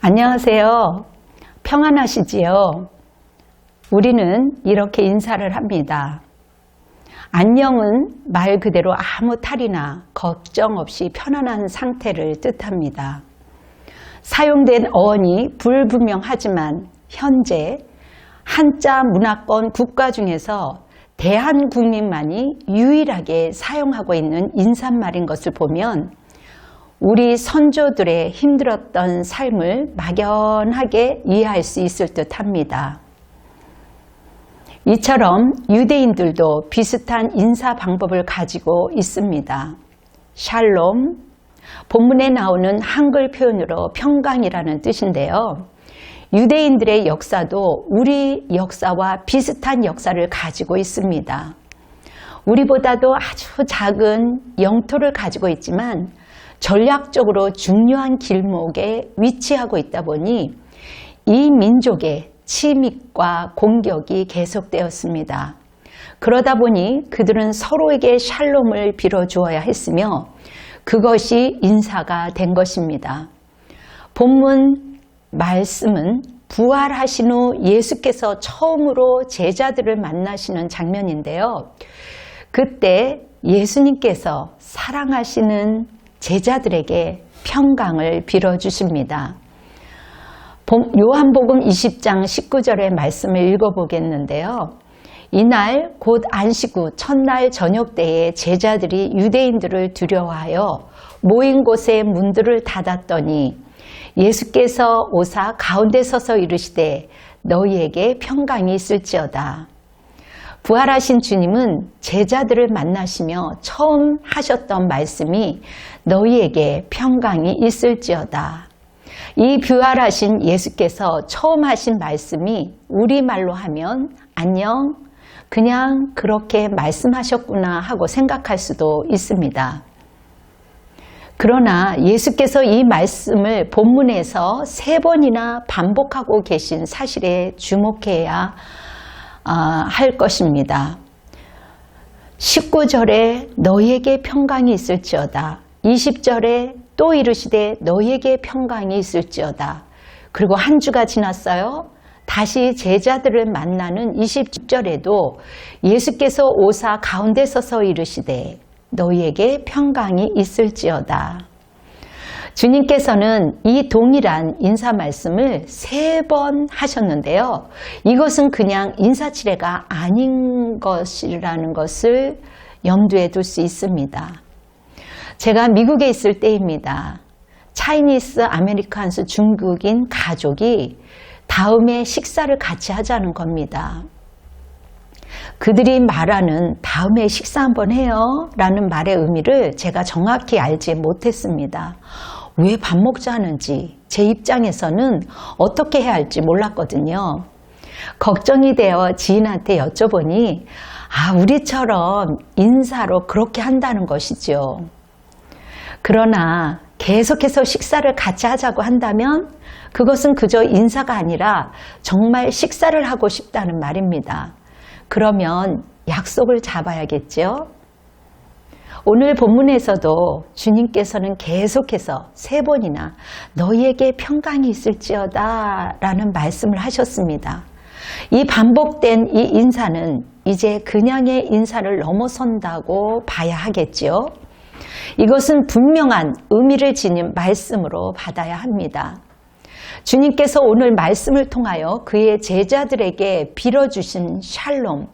안녕하세요. 평안하시지요? 우리는 이렇게 인사를 합니다. 안녕은 말 그대로 아무 탈이나 걱정 없이 편안한 상태를 뜻합니다. 사용된 어원이 불분명하지만 현재 한자 문화권 국가 중에서 대한국민만이 유일하게 사용하고 있는 인사말인 것을 보면 우리 선조들의 힘들었던 삶을 막연하게 이해할 수 있을 듯 합니다. 이처럼 유대인들도 비슷한 인사 방법을 가지고 있습니다. 샬롬, 본문에 나오는 한글 표현으로 평강이라는 뜻인데요. 유대인들의 역사도 우리 역사와 비슷한 역사를 가지고 있습니다. 우리보다도 아주 작은 영토를 가지고 있지만 전략적으로 중요한 길목에 위치하고 있다 보니 이 민족의 침입과 공격이 계속되었습니다. 그러다 보니 그들은 서로에게 샬롬을 빌어주어야 했으며 그것이 인사가 된 것입니다. 본문 말씀은 부활하신 후 예수께서 처음으로 제자들을 만나시는 장면인데요. 그때 예수님께서 사랑하시는 제자들에게 평강을 빌어주십니다. 요한복음 20장 19절의 말씀을 읽어보겠는데요. 이날 곧 안식 후 첫날 저녁 때에 제자들이 유대인들을 두려워하여 모인 곳에 문들을 닫았더니 예수께서 오사 가운데 서서 이르시되 너희에게 평강이 있을지어다. 부활하신 주님은 제자들을 만나시며 처음 하셨던 말씀이 너희에게 평강이 있을지어다. 이 부활하신 예수께서 처음 하신 말씀이 우리말로 하면 안녕, 그냥 그렇게 말씀하셨구나 하고 생각할 수도 있습니다. 그러나 예수께서 이 말씀을 본문에서 3번이나 반복하고 계신 사실에 주목해야 할 것입니다. 19절에 너희에게 평강이 있을지어다. 20절에 또 이르시되 너희에게 평강이 있을지어다. 그리고 한 주가 지났어요. 다시 제자들을 만나는 20절에도 예수께서 오사 가운데 서서 이르시되 너희에게 평강이 있을지어다. 주님께서는 이 동일한 인사 말씀을 3번 하셨는데요. 이것은 그냥 인사치레가 아닌 것이라는 것을 염두에 둘 수 있습니다. 제가 미국에 있을 때입니다. 차이니스 아메리칸스 중국인 가족이 다음에 식사를 같이 하자는 겁니다. 그들이 말하는 다음에 식사 한번 해요 라는 말의 의미를 제가 정확히 알지 못했습니다. 왜 밥 먹자는지 제 입장에서는 어떻게 해야 할지 몰랐거든요. 걱정이 되어 지인한테 여쭤보니 우리처럼 인사로 그렇게 한다는 것이죠. 그러나 계속해서 식사를 같이 하자고 한다면 그것은 그저 인사가 아니라 정말 식사를 하고 싶다는 말입니다. 그러면 약속을 잡아야겠죠. 오늘 본문에서도 주님께서는 계속해서 3번이나 너희에게 평강이 있을지어다 라는 말씀을 하셨습니다. 이 반복된 이 인사는 이제 그냥의 인사를 넘어선다고 봐야 하겠지요. 이것은 분명한 의미를 지닌 말씀으로 받아야 합니다. 주님께서 오늘 말씀을 통하여 그의 제자들에게 빌어주신 샬롬,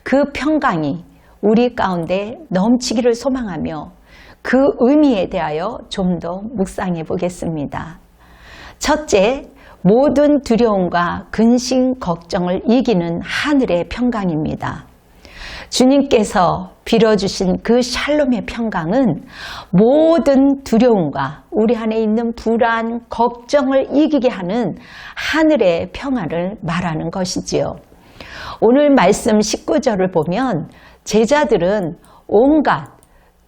그 평강이 우리 가운데 넘치기를 소망하며 그 의미에 대하여 좀 더 묵상해 보겠습니다. 첫째, 모든 두려움과 근심, 걱정을 이기는 하늘의 평강입니다. 주님께서 빌어주신 그 샬롬의 평강은 모든 두려움과 우리 안에 있는 불안, 걱정을 이기게 하는 하늘의 평화를 말하는 것이지요. 오늘 말씀 19절을 보면 제자들은 온갖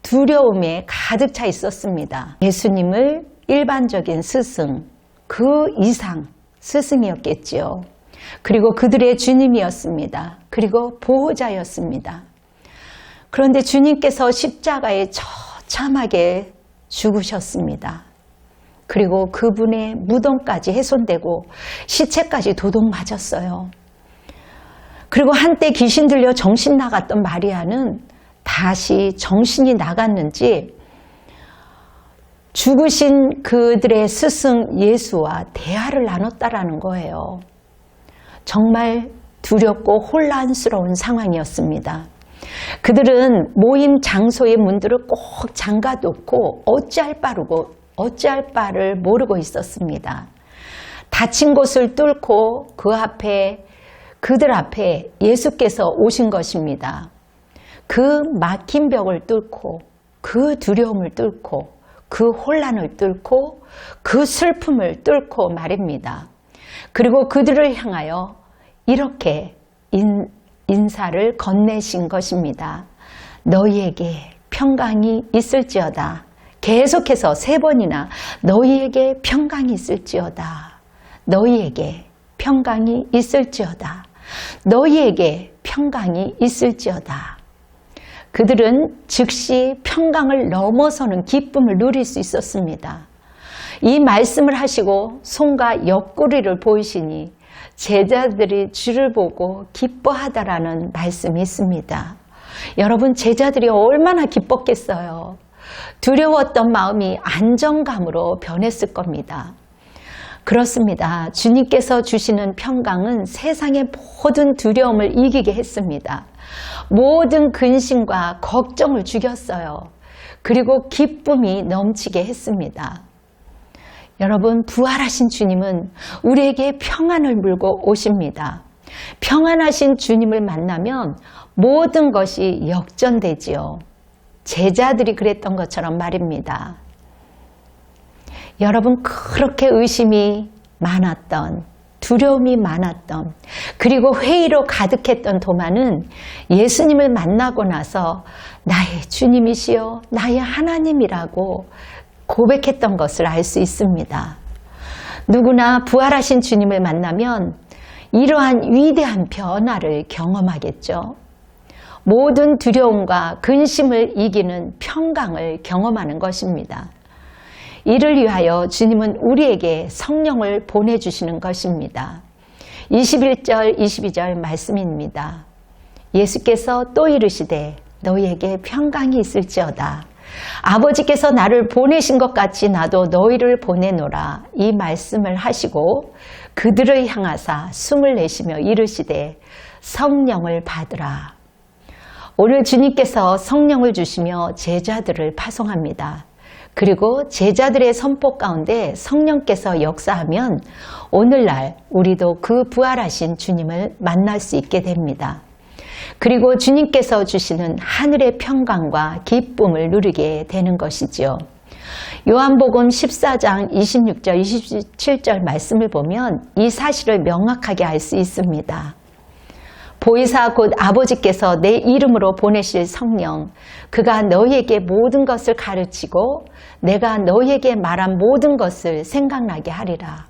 두려움에 가득 차 있었습니다. 예수님을 일반적인 스승, 그 이상 스승이었겠지요. 그리고 그들의 주님이었습니다. 그리고 보호자였습니다. 그런데 주님께서 십자가에 처참하게 죽으셨습니다. 그리고 그분의 무덤까지 훼손되고 시체까지 도둑 맞았어요. 그리고 한때 귀신 들려 정신 나갔던 마리아는 다시 정신이 나갔는지 죽으신 그들의 스승 예수와 대화를 나눴다라는 거예요. 정말 두렵고 혼란스러운 상황이었습니다. 그들은 모임 장소의 문들을 꼭 잠가놓고 어찌할 바를 모르고 있었습니다. 닫힌 곳을 뚫고 그들 앞에 예수께서 오신 것입니다. 그 막힌 벽을 뚫고 그 두려움을 뚫고 그 혼란을 뚫고 그 슬픔을 뚫고 말입니다. 그리고 그들을 향하여 이렇게 인사를 건네신 것입니다. 너희에게 평강이 있을지어다. 계속해서 3번이나 너희에게 평강이 있을지어다. 너희에게 평강이 있을지어다. 너희에게 평강이 있을지어다. 그들은 즉시 평강을 넘어서는 기쁨을 누릴 수 있었습니다. 이 말씀을 하시고 손과 옆구리를 보이시니 제자들이 주를 보고 기뻐하다라는 말씀이 있습니다. 여러분, 제자들이 얼마나 기뻤겠어요. 두려웠던 마음이 안정감으로 변했을 겁니다. 그렇습니다. 주님께서 주시는 평강은 세상의 모든 두려움을 이기게 했습니다. 모든 근심과 걱정을 죽였어요. 그리고 기쁨이 넘치게 했습니다. 여러분, 부활하신 주님은 우리에게 평안을 물고 오십니다. 평안하신 주님을 만나면 모든 것이 역전되지요. 제자들이 그랬던 것처럼 말입니다. 여러분, 그렇게 의심이 많았던, 두려움이 많았던, 그리고 회의로 가득했던 도마는 예수님을 만나고 나서 나의 주님이시여, 나의 하나님이라고 고백했던 것을 알 수 있습니다. 누구나 부활하신 주님을 만나면 이러한 위대한 변화를 경험하겠죠. 모든 두려움과 근심을 이기는 평강을 경험하는 것입니다. 이를 위하여 주님은 우리에게 성령을 보내주시는 것입니다. 21절, 22절 말씀입니다. 예수께서 또 이르시되 너희에게 평강이 있을지어다. 아버지께서 나를 보내신 것 같이 나도 너희를 보내노라. 이 말씀을 하시고 그들을 향하사 숨을 내쉬며 이르시되 성령을 받으라. 오늘 주님께서 성령을 주시며 제자들을 파송합니다. 그리고 제자들의 선포 가운데 성령께서 역사하면 오늘날 우리도 그 부활하신 주님을 만날 수 있게 됩니다. 그리고 주님께서 주시는 하늘의 평강과 기쁨을 누리게 되는 것이지요. 요한복음 14장 26절, 27절 말씀을 보면 이 사실을 명확하게 알 수 있습니다. 보이사 곧 아버지께서 내 이름으로 보내실 성령, 그가 너희에게 모든 것을 가르치고 내가 너희에게 말한 모든 것을 생각나게 하리라.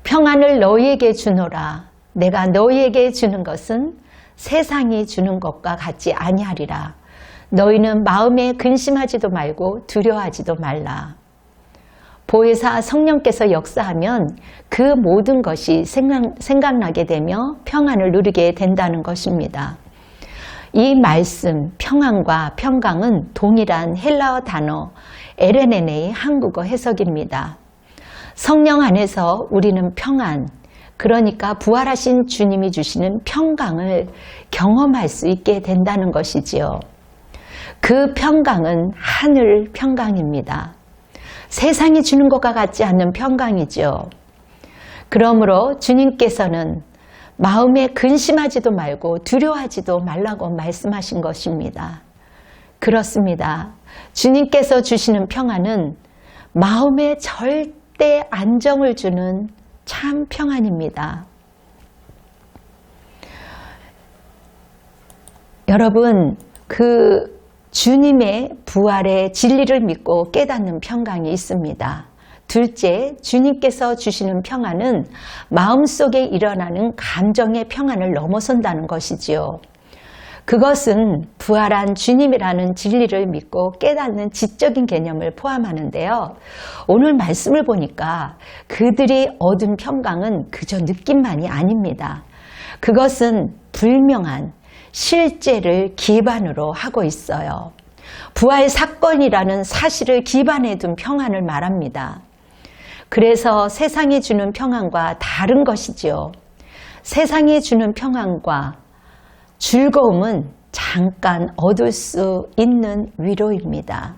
평안을 너희에게 주노라. 내가 너희에게 주는 것은 세상이 주는 것과 같지 아니하리라. 너희는 마음에 근심하지도 말고 두려워하지도 말라. 보혜사 성령께서 역사하면 그 모든 것이 생각나게 되며 평안을 누리게 된다는 것입니다. 이 말씀, 평안과 평강은 동일한 헬라어 단어 에레네네의 한국어 해석입니다. 성령 안에서 우리는 평안, 그러니까 부활하신 주님이 주시는 평강을 경험할 수 있게 된다는 것이지요. 그 평강은 하늘 평강입니다. 세상이 주는 것과 같지 않는 평강이죠. 그러므로 주님께서는 마음에 근심하지도 말고 두려워하지도 말라고 말씀하신 것입니다. 그렇습니다. 주님께서 주시는 평안은 마음에 절대 안정을 주는 참 평안입니다. 여러분, 그 주님의 부활의 진리를 믿고 깨닫는 평강이 있습니다. 둘째, 주님께서 주시는 평안은 마음속에 일어나는 감정의 평안을 넘어선다는 것이지요. 그것은 부활한 주님이라는 진리를 믿고 깨닫는 지적인 개념을 포함하는데요. 오늘 말씀을 보니까 그들이 얻은 평강은 그저 느낌만이 아닙니다. 그것은 불명한 실제를 기반으로 하고 있어요. 부활 사건이라는 사실을 기반에 둔 평안을 말합니다. 그래서 세상이 주는 평안과 다른 것이지요. 세상이 주는 평안과 즐거움은 잠깐 얻을 수 있는 위로입니다.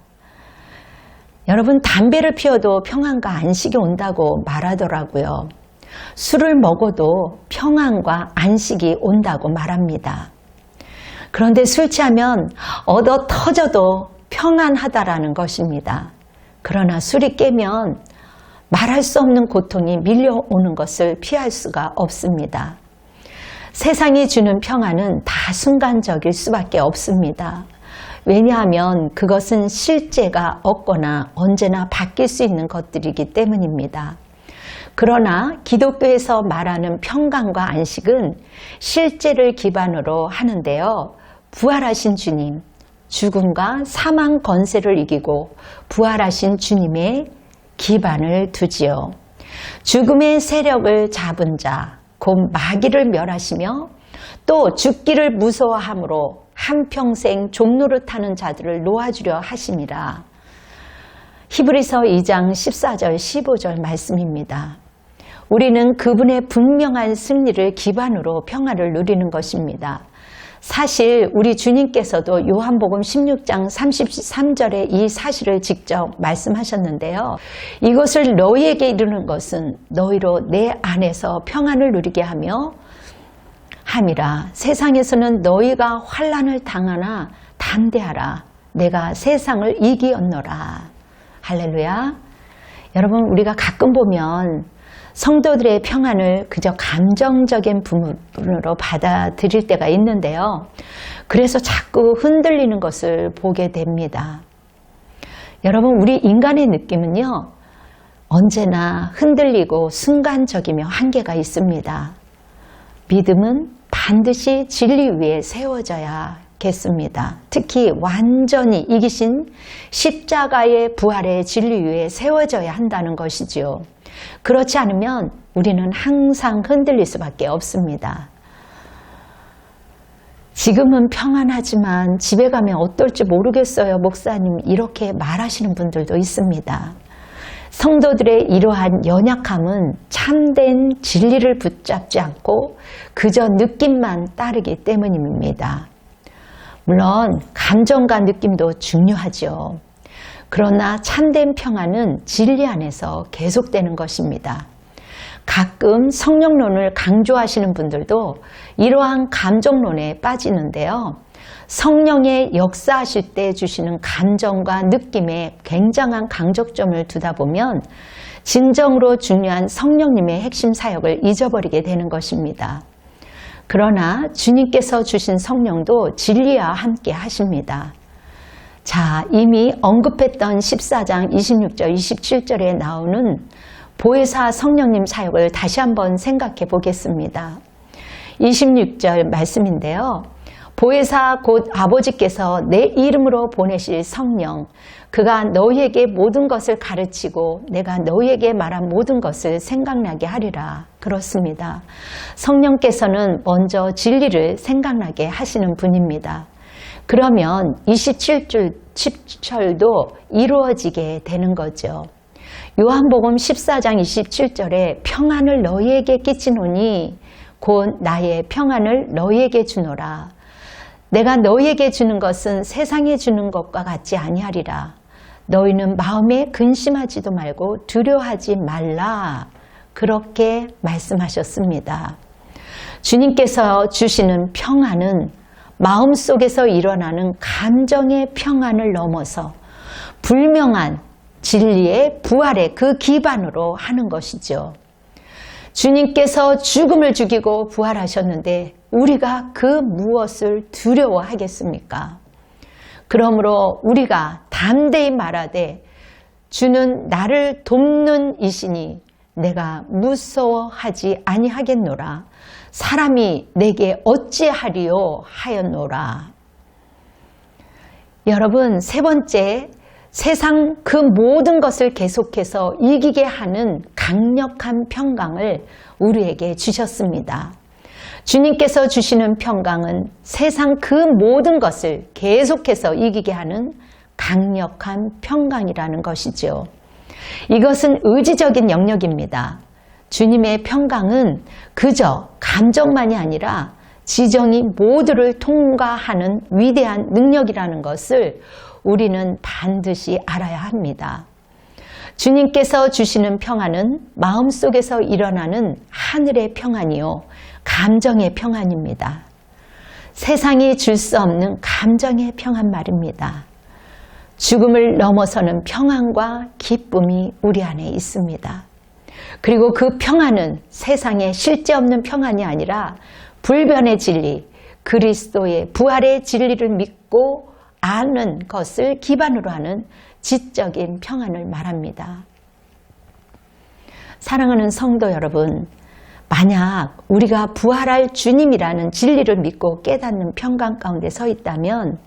여러분, 담배를 피워도 평안과 안식이 온다고 말하더라고요. 술을 먹어도 평안과 안식이 온다고 말합니다. 그런데 술 취하면 얻어 터져도 평안하다라는 것입니다. 그러나 술이 깨면 말할 수 없는 고통이 밀려오는 것을 피할 수가 없습니다. 세상이 주는 평안은 다 순간적일 수밖에 없습니다. 왜냐하면 그것은 실제가 없거나 언제나 바뀔 수 있는 것들이기 때문입니다. 그러나 기독교에서 말하는 평강과 안식은 실제를 기반으로 하는데요. 부활하신 주님, 죽음과 사망 권세를 이기고 부활하신 주님의 기반을 두지요. 죽음의 세력을 잡은 자, 곧 마귀를 멸하시며 또 죽기를 무서워함으로 한평생 종노릇하는 자들을 놓아주려 하심이라. 히브리서 2장 14절 15절 말씀입니다. 우리는 그분의 분명한 승리를 기반으로 평안을 누리는 것입니다. 사실 우리 주님께서도 요한복음 16장 33절에 이 사실을 직접 말씀하셨는데요. 이것을 너희에게 이르는 것은 너희로 내 안에서 평안을 누리게 하며 함이라. 세상에서는 너희가 환난을 당하나 담대하라. 내가 세상을 이기었노라. 할렐루야. 여러분, 우리가 가끔 보면 성도들의 평안을 그저 감정적인 부분으로 받아들일 때가 있는데요. 그래서 자꾸 흔들리는 것을 보게 됩니다. 여러분, 우리 인간의 느낌은요, 언제나 흔들리고 순간적이며 한계가 있습니다. 믿음은 반드시 진리 위에 세워져야겠습니다. 특히 완전히 이기신 십자가의 부활의 진리 위에 세워져야 한다는 것이지요. 그렇지 않으면 우리는 항상 흔들릴 수밖에 없습니다. 지금은 평안하지만 집에 가면 어떨지 모르겠어요, 목사님. 이렇게 말하시는 분들도 있습니다. 성도들의 이러한 연약함은 참된 진리를 붙잡지 않고 그저 느낌만 따르기 때문입니다. 물론 감정과 느낌도 중요하죠. 그러나 참된 평안은 진리 안에서 계속되는 것입니다. 가끔 성령론을 강조하시는 분들도 이러한 감정론에 빠지는데요. 성령의 역사하실 때 주시는 감정과 느낌에 굉장한 강조점을 두다 보면 진정으로 중요한 성령님의 핵심 사역을 잊어버리게 되는 것입니다. 그러나 주님께서 주신 성령도 진리와 함께 하십니다. 자, 이미 언급했던 14장 26절, 27절에 나오는 보혜사 성령님 사역을 다시 한번 생각해 보겠습니다. 26절 말씀인데요. 보혜사 곧 아버지께서 내 이름으로 보내실 성령, 그가 너희에게 모든 것을 가르치고 내가 너희에게 말한 모든 것을 생각나게 하리라. 그렇습니다. 성령께서는 먼저 진리를 생각나게 하시는 분입니다. 그러면 27절도 이루어지게 되는 거죠. 요한복음 14장 27절에 평안을 너희에게 끼치노니 곧 나의 평안을 너희에게 주노라. 내가 너희에게 주는 것은 세상에 주는 것과 같지 아니하리라. 너희는 마음에 근심하지도 말고 두려워하지 말라. 그렇게 말씀하셨습니다. 주님께서 주시는 평안은 마음속에서 일어나는 감정의 평안을 넘어서 불명한 진리의 부활의 그 기반으로 하는 것이죠. 주님께서 죽음을 죽이고 부활하셨는데 우리가 그 무엇을 두려워하겠습니까? 그러므로 우리가 담대히 말하되 주는 나를 돕는 이시니 내가 무서워하지 아니하겠노라. 사람이 내게 어찌하리요 하였노라. 여러분, 세 번째, 세상 그 모든 것을 계속해서 이기게 하는 강력한 평강을 우리에게 주셨습니다. 주님께서 주시는 평강은 세상 그 모든 것을 계속해서 이기게 하는 강력한 평강이라는 것이죠. 이것은 의지적인 영역입니다. 주님의 평강은 그저 감정만이 아니라 지정이 모두를 통과하는 위대한 능력이라는 것을 우리는 반드시 알아야 합니다. 주님께서 주시는 평안은 마음속에서 일어나는 하늘의 평안이요, 감정의 평안입니다. 세상이 줄 수 없는 감정의 평안 말입니다. 죽음을 넘어서는 평안과 기쁨이 우리 안에 있습니다. 그리고 그 평안은 세상에 실제 없는 평안이 아니라 불변의 진리, 그리스도의 부활의 진리를 믿고 아는 것을 기반으로 하는 지적인 평안을 말합니다. 사랑하는 성도 여러분, 만약 우리가 부활할 주님이라는 진리를 믿고 깨닫는 평강 가운데 서 있다면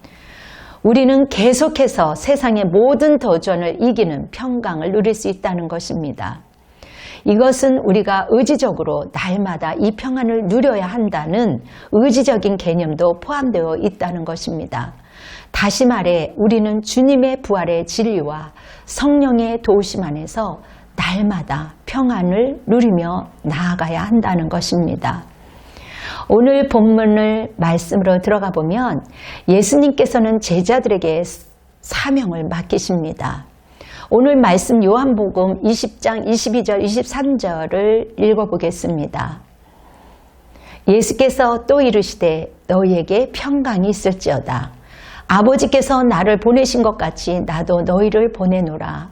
우리는 계속해서 세상의 모든 도전을 이기는 평강을 누릴 수 있다는 것입니다. 이것은 우리가 의지적으로 날마다 이 평안을 누려야 한다는 의지적인 개념도 포함되어 있다는 것입니다. 다시 말해 우리는 주님의 부활의 진리와 성령의 도우심 안에서 날마다 평안을 누리며 나아가야 한다는 것입니다. 오늘 본문을 말씀으로 들어가 보면 예수님께서는 제자들에게 사명을 맡기십니다. 오늘 말씀 요한복음 20장 22절 23절을 읽어보겠습니다. 예수께서 또 이르시되 너희에게 평강이 있을지어다. 아버지께서 나를 보내신 것 같이 나도 너희를 보내노라.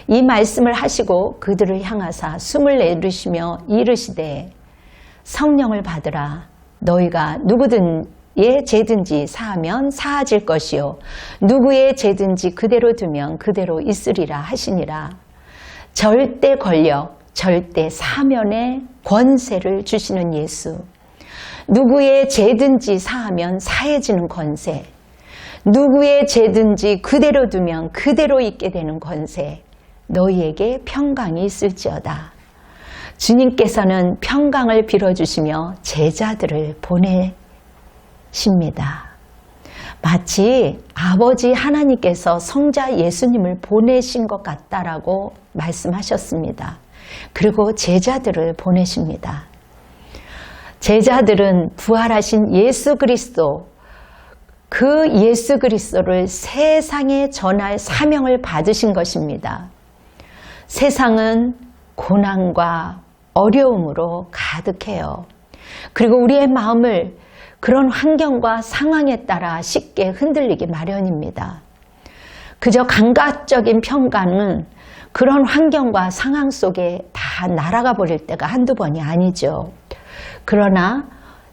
이 말씀을 하시고 그들을 향하사 숨을 내쉬며 이르시되 성령을 받으라. 너희가 누구든의 죄든지 사하면 사하질 것이요 누구의 죄든지 그대로 두면 그대로 있으리라 하시니라. 절대 권력, 절대 사면의 권세를 주시는 예수. 누구의 죄든지 사하면 사해지는 권세. 누구의 죄든지 그대로 두면 그대로 있게 되는 권세. 너희에게 평강이 있을지어다. 주님께서는 평강을 빌어주시며 제자들을 보내십니다. 마치 아버지 하나님께서 성자 예수님을 보내신 것 같다라고 말씀하셨습니다. 그리고 제자들을 보내십니다. 제자들은 부활하신 예수 그리스도, 그 예수 그리스도를 세상에 전할 사명을 받으신 것입니다. 세상은 고난과 어려움으로 가득해요. 그리고 우리의 마음을 그런 환경과 상황에 따라 쉽게 흔들리기 마련입니다. 그저 감각적인 평강은 그런 환경과 상황 속에 다 날아가 버릴 때가 한두 번이 아니죠. 그러나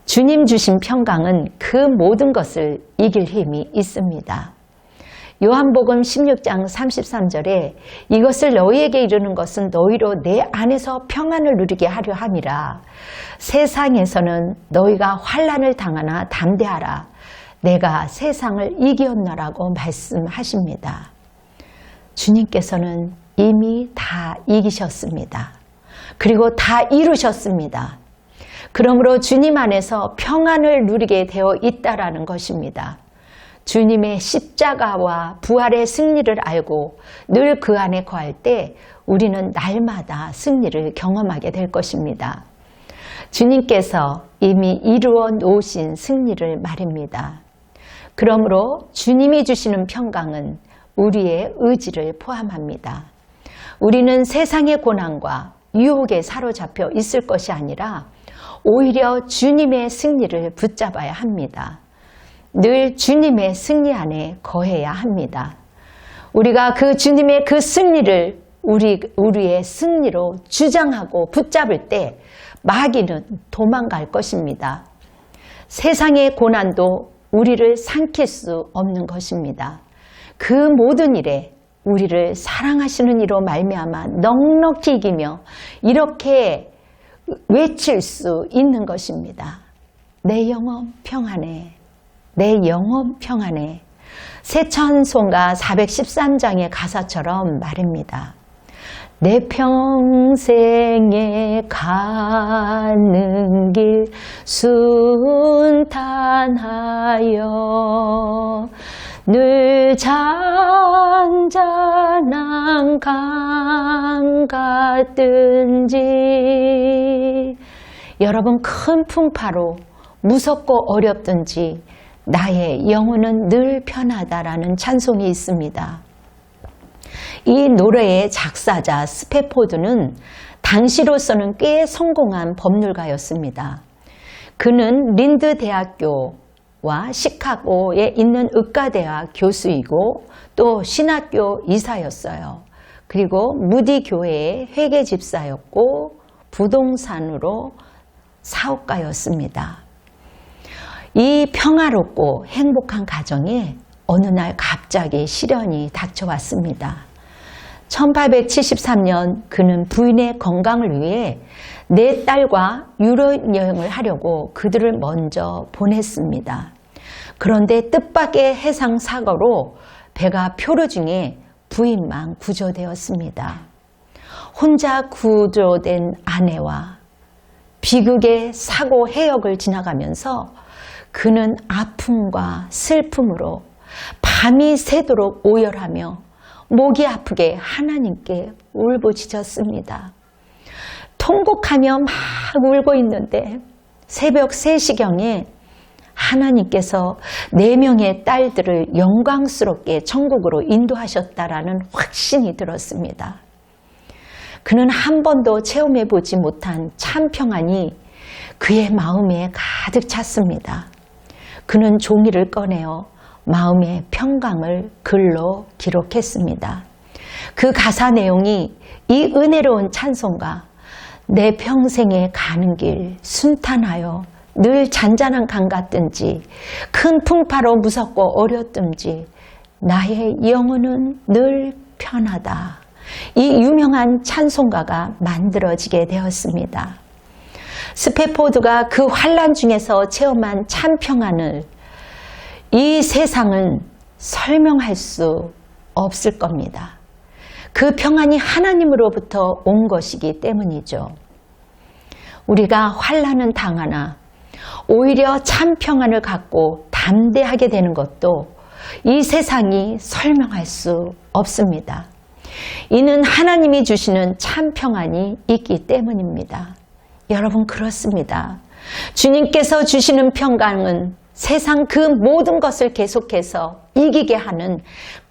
주님 주신 평강은 그 모든 것을 이길 힘이 있습니다. 요한복음 16장 33절에 이것을 너희에게 이르는 것은 너희로 내 안에서 평안을 누리게 하려 함이라. 세상에서는 너희가 환난을 당하나 담대하라. 내가 세상을 이기었노라고 말씀하십니다. 주님께서는 이미 다 이기셨습니다. 그리고 다 이루셨습니다. 그러므로 주님 안에서 평안을 누리게 되어 있다라는 것입니다. 주님의 십자가와 부활의 승리를 알고 늘 그 안에 거할 때 우리는 날마다 승리를 경험하게 될 것입니다. 주님께서 이미 이루어 놓으신 승리를 말입니다. 그러므로 주님이 주시는 평강은 우리의 의지를 포함합니다. 우리는 세상의 고난과 유혹에 사로잡혀 있을 것이 아니라 오히려 주님의 승리를 붙잡아야 합니다. 늘 주님의 승리 안에 거해야 합니다. 우리가 그 주님의 그 승리를 우리의 승리로 주장하고 붙잡을 때 마귀는 도망갈 것입니다. 세상의 고난도 우리를 삼킬 수 없는 것입니다. 그 모든 일에 우리를 사랑하시는 이로 말미암아 넉넉히 이기며 이렇게 외칠 수 있는 것입니다. 내 영혼 평안해. 내 영혼 평안해. 새 찬송가 413장의 가사처럼 말입니다. 내 평생에 가는 길 순탄하여 늘 잔잔한 강 같든지 여러분 큰 풍파로 무섭고 어렵든지 나의 영혼은 늘 편하다라는 찬송이 있습니다. 이 노래의 작사자 스패포드는 당시로서는 꽤 성공한 법률가였습니다. 그는 린드 대학교와 시카고에 있는 의과대학 교수이고 또 신학교 이사였어요. 그리고 무디 교회의 회계 집사였고 부동산으로 사업가였습니다. 이 평화롭고 행복한 가정에 어느 날 갑자기 시련이 닥쳐왔습니다. 1873년 그는 부인의 건강을 위해 네 딸과 유럽 여행을 하려고 그들을 먼저 보냈습니다. 그런데 뜻밖의 해상 사고로 배가 표류 중에 부인만 구조되었습니다. 혼자 구조된 아내와 비극의 사고 해역을 지나가면서 그는 아픔과 슬픔으로 밤이 새도록 오열하며 목이 아프게 하나님께 울부짖었습니다. 통곡하며 막 울고 있는데 새벽 3시경에 하나님께서 4명의 딸들을 영광스럽게 천국으로 인도하셨다라는 확신이 들었습니다. 그는 한 번도 체험해보지 못한 참 평안이 그의 마음에 가득 찼습니다. 그는 종이를 꺼내어 마음의 평강을 글로 기록했습니다. 그 가사 내용이 이 은혜로운 찬송가 내 평생에 가는 길 순탄하여 늘 잔잔한 강 같든지 큰 풍파로 무섭고 어렵든지 나의 영혼은 늘 편하다. 이 유명한 찬송가가 만들어지게 되었습니다. 스패포드가 그 환난 중에서 체험한 참 평안을 이 세상은 설명할 수 없을 겁니다. 그 평안이 하나님으로부터 온 것이기 때문이죠. 우리가 환난은 당하나 오히려 참 평안을 갖고 담대하게 되는 것도 이 세상이 설명할 수 없습니다. 이는 하나님이 주시는 참 평안이 있기 때문입니다. 여러분 그렇습니다. 주님께서 주시는 평강은 세상 그 모든 것을 계속해서 이기게 하는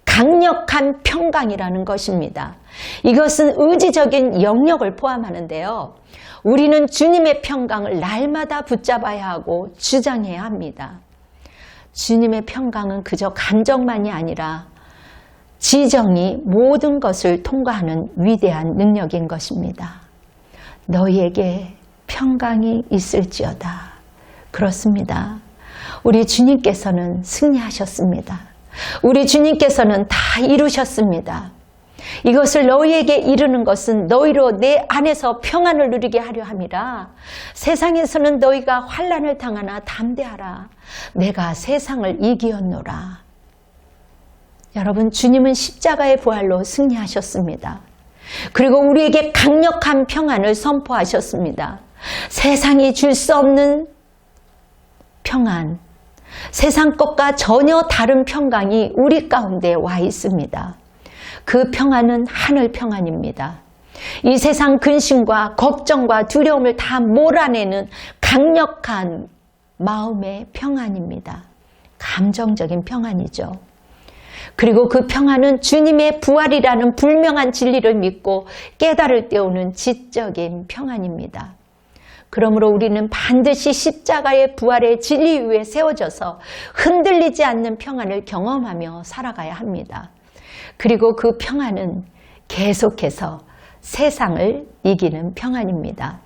강력한 평강이라는 것입니다. 이것은 의지적인 영역을 포함하는데요. 우리는 주님의 평강을 날마다 붙잡아야 하고 주장해야 합니다. 주님의 평강은 그저 감정만이 아니라 지정이 모든 것을 통과하는 위대한 능력인 것입니다. 너희에게 평강이 있을지어다. 그렇습니다. 우리 주님께서는 승리하셨습니다. 우리 주님께서는 다 이루셨습니다. 이것을 너희에게 이루는 것은 너희로 내 안에서 평안을 누리게 하려 함이라. 세상에서는 너희가 환난을 당하나 담대하라. 내가 세상을 이기었노라. 여러분 주님은 십자가의 부활로 승리하셨습니다. 그리고 우리에게 강력한 평안을 선포하셨습니다. 세상이 줄 수 없는 평안, 세상 것과 전혀 다른 평강이 우리 가운데 와 있습니다. 그 평안은 하늘 평안입니다. 이 세상 근심과 걱정과 두려움을 다 몰아내는 강력한 마음의 평안입니다. 감정적인 평안이죠. 그리고 그 평안은 주님의 부활이라는 불명한 진리를 믿고 깨달을 때 오는 지적인 평안입니다. 그러므로 우리는 반드시 십자가의 부활의 진리 위에 세워져서 흔들리지 않는 평안을 경험하며 살아가야 합니다. 그리고 그 평안은 계속해서 세상을 이기는 평안입니다.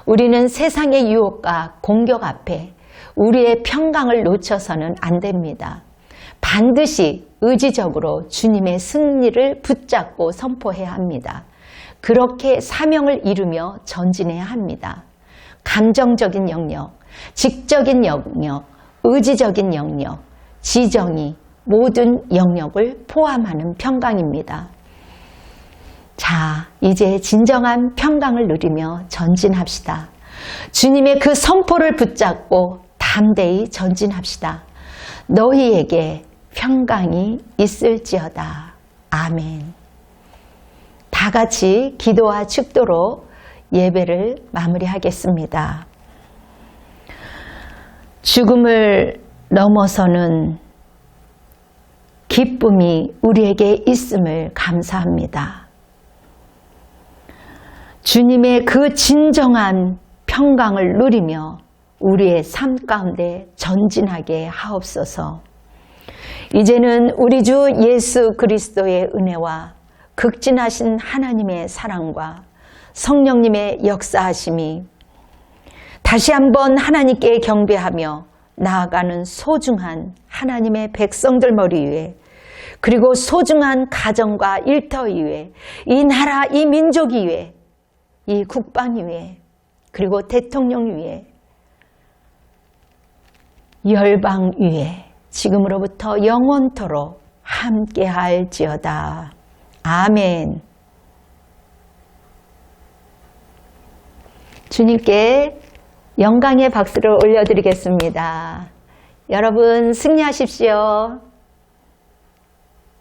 우리는 세상의 유혹과 공격 앞에 우리의 평강을 놓쳐서는 안 됩니다. 반드시 의지적으로 주님의 승리를 붙잡고 선포해야 합니다. 그렇게 사명을 이루며 전진해야 합니다. 감정적인 영역, 직적인 영역, 의지적인 영역, 지정의, 모든 영역을 포함하는 평강입니다. 자, 이제 진정한 평강을 누리며 전진합시다. 주님의 그 선포를 붙잡고 담대히 전진합시다. 너희에게 평강이 있을지어다. 아멘. 다 같이 기도와 축도로 예배를 마무리하겠습니다. 죽음을 넘어서는 기쁨이 우리에게 있음을 감사합니다. 주님의 그 진정한 평강을 누리며 우리의 삶 가운데 전진하게 하옵소서. 이제는 우리 주 예수 그리스도의 은혜와 극진하신 하나님의 사랑과 성령님의 역사하심이 다시 한번 하나님께 경배하며 나아가는 소중한 하나님의 백성들 머리 위에, 그리고 소중한 가정과 일터 위에, 이 나라, 이 민족 위에, 이 국방 위에, 그리고 대통령 위에, 열방 위에 지금으로부터 영원토록 함께할지어다. 아멘. 주님께 영광의 박수를 올려드리겠습니다. 여러분 승리하십시오.